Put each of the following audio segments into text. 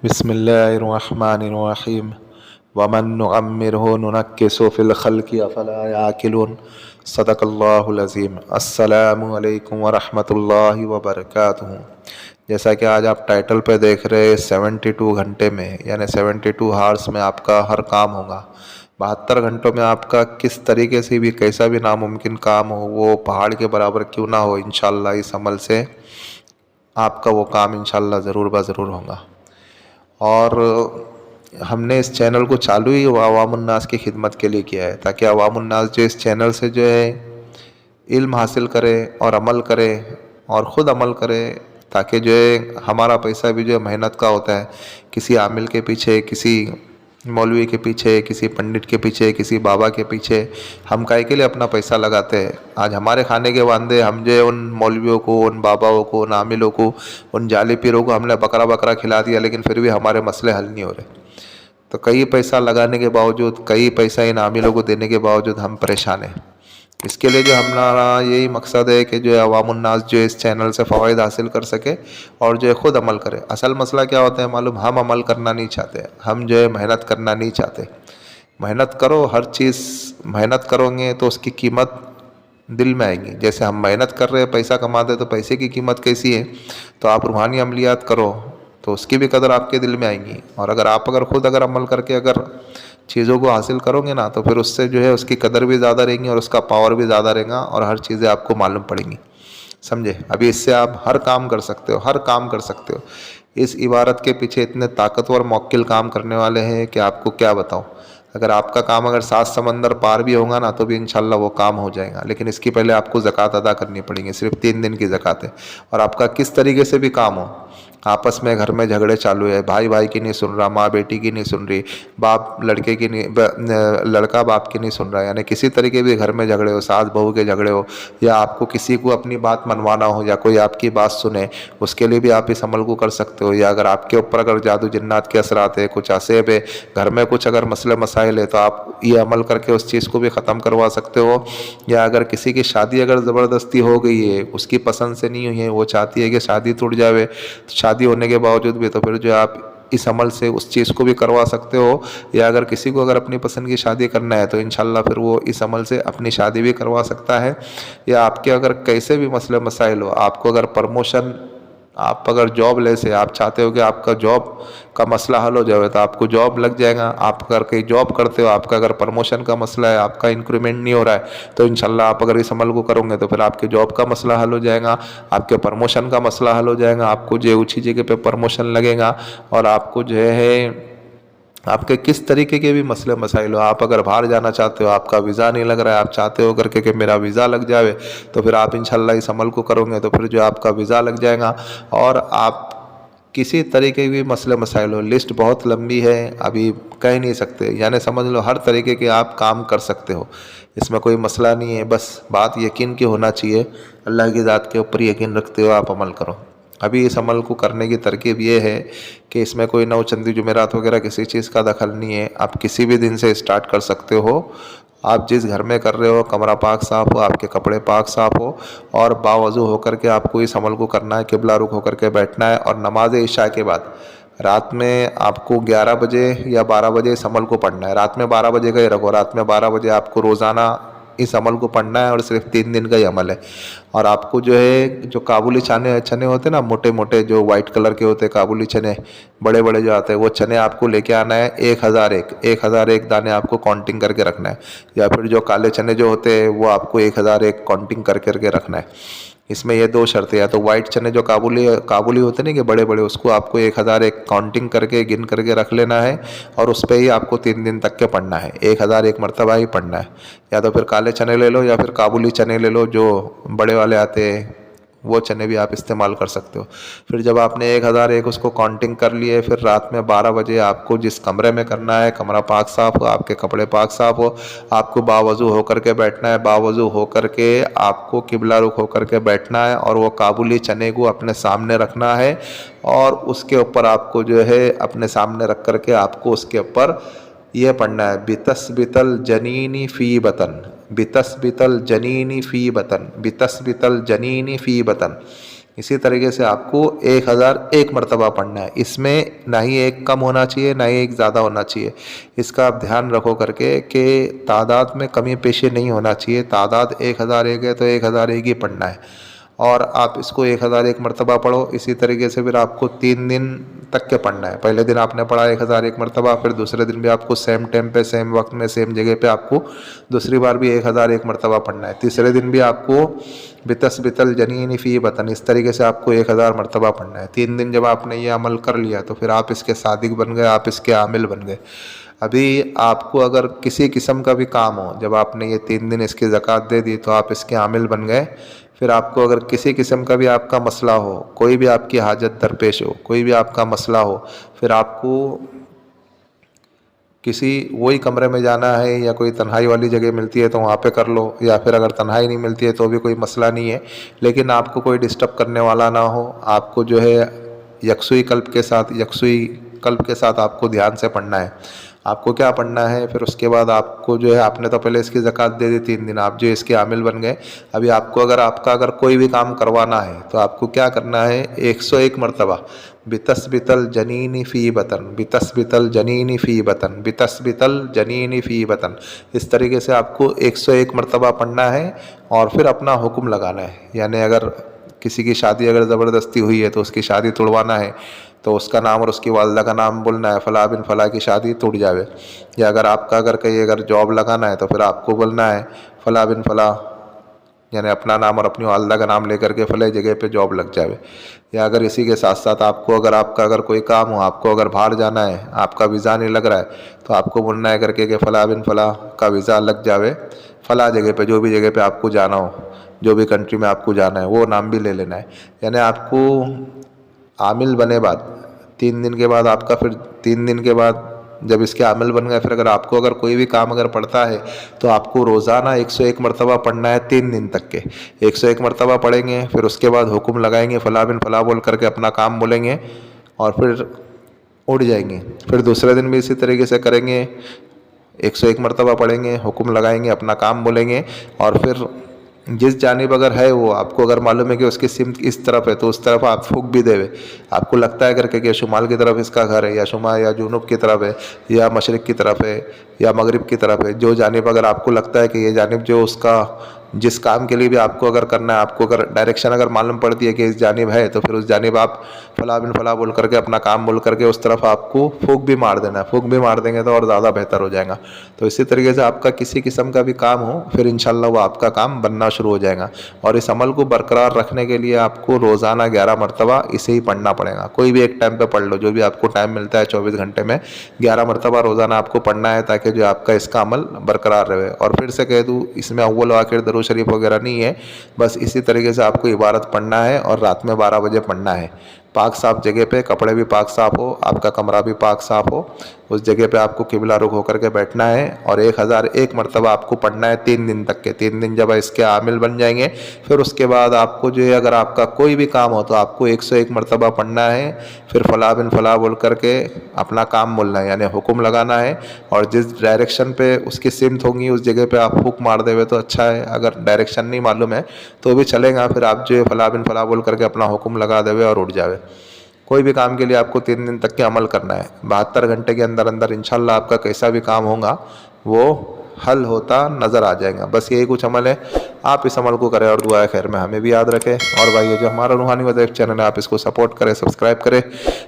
بسم الله الرحمن الرحيم ومن نعمره ننكسه في الخلق افلا يعقلون صدق اللہ العظیم۔ السلام علیکم ورحمۃ اللہ وبرکاتہ۔ جیسا کہ آج آپ ٹائٹل پہ دیکھ رہے 72 گھنٹے میں یعنی 72 ہارس میں آپ کا ہر کام ہوگا۔ 72 گھنٹوں میں آپ کا کس طریقے سے بھی کیسا بھی ناممکن کام ہو وہ پہاڑ کے برابر کیوں نہ ہو، انشاءاللہ اس عمل سے آپ کا وہ کام انشاءاللہ ضرور ضرور ہوگا۔ اور ہم نے اس چینل کو چالو ہی عوام الناس کی خدمت کے لیے کیا ہے، تاکہ عوام الناس جو اس چینل سے جو ہے علم حاصل کرے اور عمل کرے اور خود عمل کرے، تاکہ جو ہے ہمارا پیسہ بھی جو ہے محنت کا ہوتا ہے، کسی عامل کے پیچھے، کسی مولوی کے پیچھے، کسی پنڈت کے پیچھے، کسی بابا کے پیچھے ہم کائے کے لیے اپنا پیسہ لگاتے ہیں۔ آج ہمارے کھانے کے وعدے ہم جو ہے ان مولویوں کو، ان باباؤں کو، ان عاملوں کو، ان جعلی پیروں کو ہم نے بکرا کھلا دیا، لیکن پھر بھی ہمارے مسئلے حل نہیں ہو رہے۔ تو کئی پیسہ لگانے کے باوجود، کئی پیسہ ان عاملوں کو دینے کے باوجود ہم پریشان ہیں۔ اس کے لیے جو ہمارا یہی مقصد ہے کہ جو ہے عوام الناس جو اس چینل سے فوائد حاصل کر سکے اور جو ہے خود عمل کرے۔ اصل مسئلہ کیا ہوتا ہے معلوم؟ ہم عمل کرنا نہیں چاہتے، ہم جو ہے محنت کرنا نہیں چاہتے۔ محنت کرو، ہر چیز محنت کرو گے تو اس کی قیمت دل میں آئیں گی۔ جیسے ہم محنت کر رہے ہیں، پیسہ کماتے تو پیسے کی قیمت کیسی ہے، تو آپ روحانی عملیات کرو تو اس کی بھی قدر آپ کے دل میں آئیں گی۔ اور اگر خود عمل کر کے اگر چیزوں کو حاصل کرو گے نا، تو پھر اس سے جو ہے اس کی قدر بھی زیادہ رہیں گی اور اس کا پاور بھی زیادہ رہے گا اور ہر چیزیں آپ کو معلوم پڑیں گی، سمجھے؟ ابھی اس سے آپ ہر کام کر سکتے ہو، ہر کام کر سکتے ہو۔ اس عبارت کے پیچھے اتنے طاقتور موکل کام کرنے والے ہیں کہ آپ کو کیا بتاؤں۔ اگر آپ کا کام اگر 7 سمندر پار بھی ہوگا نا، تو بھی انشاءاللہ وہ کام ہو جائے گا، لیکن اس کی پہلے آپ کو زکوٰۃ ادا کرنی پڑیں گی۔ صرف 3 دن کی زکوٰۃ ہے، اور آپ کا کس طریقے سے بھی کام ہو، آپس میں گھر میں جھگڑے چالو ہے، بھائی کی نہیں سن رہا، ماں بیٹی کی نہیں سن رہی، باپ لڑکے کی نہیں، لڑکا باپ کی نہیں سن رہا، یعنی کسی طریقے بھی گھر میں جھگڑے ہو، ساس بہو کے جھگڑے ہو، یا آپ کو کسی کو اپنی بات منوانا ہو یا کوئی آپ کی بات سنے، اس کے لیے بھی آپ اس عمل کو کر سکتے ہو۔ یا اگر آپ کے اوپر اگر جادو جنات کے اثرات ہے، کچھ عصیب ہے، گھر میں کچھ اگر مسئلے مسائل ہے، تو آپ یہ عمل کر کے اس چیز کو بھی ختم کروا سکتے ہو۔ یا اگر کسی کی شادی اگر زبردستی ہو گئی ہے، اس کی پسند سے نہیں ہوئی ہے، وہ چاہتی ہے کہ شادی ٹوٹ جاوے، شادی ہونے کے باوجود بھی، تو پھر جو آپ اس عمل سے اس چیز کو بھی کروا سکتے ہو۔ یا اگر کسی کو اگر اپنی پسند کی شادی کرنا ہے، تو انشاءاللہ پھر وہ اس عمل سے اپنی شادی بھی کروا سکتا ہے۔ یا آپ کے اگر کیسے بھی مسئلے مسائل ہو، آپ کو اگر پرموشن، آپ اگر جاب لیس ہے، آپ چاہتے ہو کہ آپ کا جاب کا مسئلہ حل ہو جائے، تو آپ کو جاب لگ جائے گا۔ آپ اگر کہیں جاب کرتے ہو، آپ کا اگر پرموشن کا مسئلہ ہے، آپ کا انکریمنٹ نہیں ہو رہا ہے، تو انشاءاللہ آپ اگر اس عمل کو کرو گے تو پھر آپ کے جاب کا مسئلہ حل ہو جائے گا، آپ کے پرموشن کا مسئلہ حل ہو جائے گا، آپ کو جو اونچی جگہ پہ پرموشن لگے گا، اور آپ کو جو ہے آپ کے کس طریقے کے بھی مسئلے مسائل ہو، آپ اگر باہر جانا چاہتے ہو، آپ کا ویزا نہیں لگ رہا ہے، آپ چاہتے ہو کر کے کہ میرا ویزا لگ جاوے، تو پھر آپ انشاءاللہ اس عمل کو کرو گے تو پھر جو آپ کا ویزا لگ جائے گا۔ اور آپ کسی طریقے کے بھی مسئلے مسائل ہو، لسٹ بہت لمبی ہے، ابھی کہہ نہیں سکتے، یعنی سمجھ لو ہر طریقے کے آپ کام کر سکتے ہو، اس میں کوئی مسئلہ نہیں ہے۔ بس بات یقین کی ہونا چاہیے، اللہ کی ذات کے اوپر یقین رکھتے ہو آپ عمل کرو۔ ابھی اس عمل کو کرنے کی ترکیب یہ ہے کہ اس میں کوئی نو چندی جمعرات وغیرہ کسی چیز کا دخل نہیں ہے، آپ کسی بھی دن سے اسٹارٹ کر سکتے ہو۔ آپ جس گھر میں کر رہے ہو، کمرہ پاک صاف ہو، آپ کے کپڑے پاک صاف ہو، اور باوضو ہو کر کے آپ کو اس عمل کو کرنا ہے، قبلہ رخ ہو کر کے بیٹھنا ہے، اور نماز عشاء کے بعد رات میں آپ کو 11 بجے یا 12 بجے اس عمل کو پڑھنا ہے۔ رات میں 12 بجے کا ہی رکھو، رات میں 12 بجے آپ کو روزانہ اس عمل کو پڑھنا ہے، اور صرف 3 دن کا ہی عمل ہے۔ اور آپ کو جو ہے جو کابلی چنے ہوتے ہیں نا، موٹے موٹے جو وائٹ کلر کے ہوتے ہیں، کابلی چنے بڑے بڑے جو آتے ہیں، وہ چنے آپ کو لے کے آنا ہے، 1001 دانے آپ کو کاؤنٹنگ کر کے رکھنا ہے۔ یا پھر جو کالے چنے جو ہوتے ہیں، وہ آپ کو 1001 کاؤنٹنگ کر کے رکھنا ہے۔ اس میں یہ 2 شرطیں ہیں، تو وائٹ چنے جو کابلی ہوتے ہیں نا کہ بڑے بڑے، اس کو آپ کو 1001 کاؤنٹنگ کر کے گن کر کے رکھ لینا ہے، اور اس پہ ہی آپ کو 3 دن تک کے پڑھنا ہے، 1001 مرتبہ ہی پڑھنا ہے۔ یا تو پھر کالے چنے لے لو، یا پھر کابلی چنے لے لو جو بڑے والے آتے ہیں، وہ چنے بھی آپ استعمال کر سکتے ہو۔ پھر جب آپ نے 1001 اس کو کاؤنٹنگ کر لیے، پھر رات میں 12 بجے آپ کو جس کمرے میں کرنا ہے، کمرہ پاک صاف ہو، آپ کے کپڑے پاک صاف ہو، آپ کو باوضو ہو کر کے بیٹھنا ہے، باوضو ہو کر کے آپ کو قبلہ رخ ہو کر کے بیٹھنا ہے، اور وہ کابلی چنے کو اپنے سامنے رکھنا ہے، اور اس کے اوپر آپ کو جو ہے اپنے سامنے رکھ کر کے آپ کو اس کے اوپر یہ پڑھنا ہے، بِتَثْبِتَ الْجَنِينِ فِي بَطْنٍ، بِتَثْبِتَ الْجَنِينِ فِي بَطْنٍ، بِتَثْبِتَ الْجَنِينِ فِي بَطْنٍ۔ اسی طریقے سے آپ کو 1001 مرتبہ پڑھنا ہے. اس میں نہ ہی ایک کم ہونا چاہیے نہ ہی ایک زیادہ ہونا چاہیے. اس کا آپ دھیان رکھو کر کے کہ تعداد میں کمی پیشی نہیں ہونا چاہیے. تعداد 1001 ہے تو 1001 ہی پڑھنا ہے اور آپ اس کو 1001 مرتبہ پڑھو. اسی طریقے سے پھر آپ کو 3 دن تک کے پڑھنا ہے. پہلے دن آپ نے پڑھا 1001 مرتبہ, پھر دوسرے دن بھی آپ کو سیم ٹائم پہ سیم وقت میں سیم جگہ پہ آپ کو دوسری بار بھی 1001 مرتبہ پڑھنا ہے. تیسرے دن بھی آپ کو بتثبت الجنین فی بطن, اس طریقے سے آپ کو 1000 مرتبہ پڑھنا ہے. 3 دن جب آپ نے یہ عمل کر لیا تو پھر آپ اس کے صادق بن گئے, آپ اس کے عامل بن گئے. ابھی آپ کو اگر کسی قسم کا بھی کام ہو, جب آپ نے یہ 3 دن اس کی زکوٰۃ دے دی تو آپ اس کے عامل بن گئے. پھر آپ کو اگر کسی قسم کا بھی آپ کا مسئلہ ہو, کوئی بھی آپ کی حاجت درپیش ہو, کوئی بھی آپ کا مسئلہ ہو, پھر آپ کو کسی وہی کمرے میں جانا ہے یا کوئی تنہائی والی جگہ ملتی ہے تو وہاں پہ کر لو, یا پھر اگر تنہائی نہیں ملتی ہے تو بھی کوئی مسئلہ نہیں ہے, لیکن آپ کو کوئی ڈسٹرب کرنے والا نہ ہو. آپ کو جو ہے یکسوئی قلب کے ساتھ آپ کو دھیان سے پڑھنا ہے. آپ کو کیا پڑھنا ہے, پھر اس کے بعد آپ کو جو ہے آپ نے تو پہلے اس کی زکوٰۃ دے دی 3 دن, آپ جو اس کے عامل بن گئے. ابھی آپ کو اگر کوئی بھی کام کروانا ہے تو آپ کو کیا کرنا ہے, 101 مرتبہ بتثبت الجنین فی بطن, بتثبت الجنین فی بطن, بتثبت الجنین فی بطن. اس طریقے سے آپ کو 101 مرتبہ پڑھنا ہے اور پھر اپنا حکم لگانا ہے. یعنی اگر کسی کی شادی اگر زبردستی ہوئی ہے تو اس کی شادی توڑوانا ہے تو اس کا نام اور اس کی والدہ کا نام بولنا ہے, فلاں بن فلاں کی شادی ٹوٹ جاوے. یا اگر آپ کا اگر جاب لگانا ہے تو پھر آپ کو بولنا ہے فلاں بن فلاں, یعنی اپنا نام اور اپنی والدہ کا نام لے کر کے فلاں جگہ پہ جاب لگ جاوے. یا اگر اسی کے ساتھ ساتھ آپ کو اگر کوئی کام ہو, آپ کو اگر باہر جانا ہے, آپ کا ویزا نہیں لگ رہا ہے تو آپ کو بولنا ہے کر کے کہ فلاں بن فلاں کا ویزا لگ جاوے فلاں جگہ پہ, جو بھی جگہ پہ آپ کو جانا ہو, جو بھی کنٹری میں آپ کو جانا ہے وہ نام بھی لے لینا ہے. یعنی آپ کو عامل بنے بعد 3 دن کے بعد آپ کا, پھر 3 دن کے بعد جب اس کے عامل بن گئے, پھر اگر کوئی بھی کام پڑتا ہے تو آپ کو روزانہ 101 مرتبہ پڑھنا ہے 3 دن تک کے. 101 مرتبہ پڑھیں گے, پھر اس کے بعد حکم لگائیں گے, فلاں بن فلاں بول کر کے اپنا کام بولیں گے اور پھر اٹھ جائیں گے. پھر دوسرے دن بھی اسی طریقے سے کریں گے, 101 مرتبہ پڑھیں گے, حکم لگائیں گے, اپنا کام بولیں گے اور پھر جس جانب اگر ہے وہ آپ کو اگر معلوم ہے کہ اس کی سمت اس طرف ہے تو اس طرف آپ پھونک بھی دے. آپ کو لگتا ہے کر کے کہ شمال کی طرف اس کا گھر ہے, یا شمال یا جنوب کی طرف ہے, یا مشرق کی طرف ہے, یا مغرب کی طرف ہے, جو جانب اگر آپ کو لگتا ہے کہ یہ جانب جو اس کا جس کام کے لیے بھی آپ کو اگر کرنا ہے, آپ کو اگر ڈائریکشن اگر معلوم پڑتی ہے کہ اس جانب ہے تو پھر اس جانب آپ فلاں بن فلاں بول کر کے اپنا کام بول کر کے اس طرف آپ کو پھونک بھی مار دینا ہے. پھونک بھی مار دیں گے تو اور زیادہ بہتر ہو جائے گا. تو اسی طریقے سے آپ کا کسی قسم کا بھی کام ہو, پھر انشاءاللہ وہ آپ کا کام بننا شروع ہو جائے گا. اور اس عمل کو برقرار رکھنے کے لیے آپ کو روزانہ 11 مرتبہ اسے ہی پڑھنا پڑے گا. کوئی بھی ایک ٹائم پہ پڑھ لو, جو بھی آپ کو ٹائم ملتا ہے 24 گھنٹے میں 11 مرتبہ روزانہ آپ کو پڑھنا ہے, تاکہ جو آپ کا اس کا عمل برقرار رہے. اور پھر سے کہہ دوں, اس میں اول و آخر درود شریف وغیرہ نہیں ہے, بس اسی طریقے سے آپ کو عبارت پڑھنا ہے اور رات میں 12 بجے پڑھنا ہے. پاک صاف جگہ پہ, کپڑے بھی پاک صاف ہو, آپ کا کمرہ بھی پاک صاف ہو, اس جگہ پہ آپ کو قبلہ رخ ہو کر کے بیٹھنا ہے اور 1001 مرتبہ آپ کو پڑھنا ہے 3 دن تک کے. 3 دن جب اس کے عامل بن جائیں گے, پھر اس کے بعد آپ کو جو ہے اگر آپ کا کوئی بھی کام ہو تو آپ کو 101 مرتبہ پڑھنا ہے. پھر فلاں بن فلاں بول کر کے اپنا کام بولنا ہے, یعنی حکم لگانا ہے, اور جس ڈائریکشن پہ اس کی سمت ہوں گی اس جگہ پہ آپ حکم مار دے ہوئے تو اچھا ہے. اگر ڈائریکشن نہیں معلوم ہے تو بھی چلے گا, پھر آپ جو ہے فلاں بن فلاں بول کر کے اپنا حکم لگا دے ہوئے اور اٹھ جاوے. کوئی بھی کام کے لیے آپ کو 3 دن تک کے عمل کرنا ہے. 72 گھنٹے کے اندر انشاءاللہ آپ کا کیسا بھی کام ہوگا وہ حل ہوتا نظر آ جائے گا. بس یہی کچھ عمل ہے, آپ اس عمل کو کریں اور دعا خیر میں ہمیں بھی یاد رکھیں. اور بھائی جو ہمارا روحانی وظائف چینل ہے, آپ اس کو سپورٹ کریں, سبسکرائب کریں.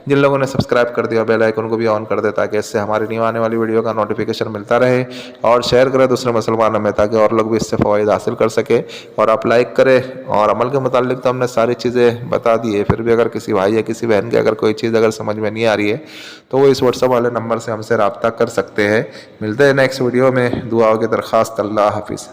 جن لوگوں نے سبسکرائب کر دیا بیل آئیکن کو بھی آن کر دے, تاکہ اس سے ہماری نیو آنے والی ویڈیو کا نوٹیفیکیشن ملتا رہے. اور شیئر کریں دوسرے مسلمانوں میں, تاکہ اور لوگ بھی اس سے فوائد حاصل کر سکے. اور آپ لائک کریں. اور عمل کے متعلق تو ہم نے ساری چیزیں بتا دی ہے, پھر بھی اگر کسی بھائی یا کسی بہن کے اگر کوئی چیز اگر سمجھ میں نہیں آ رہی ہے تو وہ اس واٹس ایپ والے نمبر سے ہم سے رابطہ کر سکتے ہیں. ملتے ہیں نیکسٹ ویڈیو میں. دعاؤں کی درخواست. اللہ حافظ.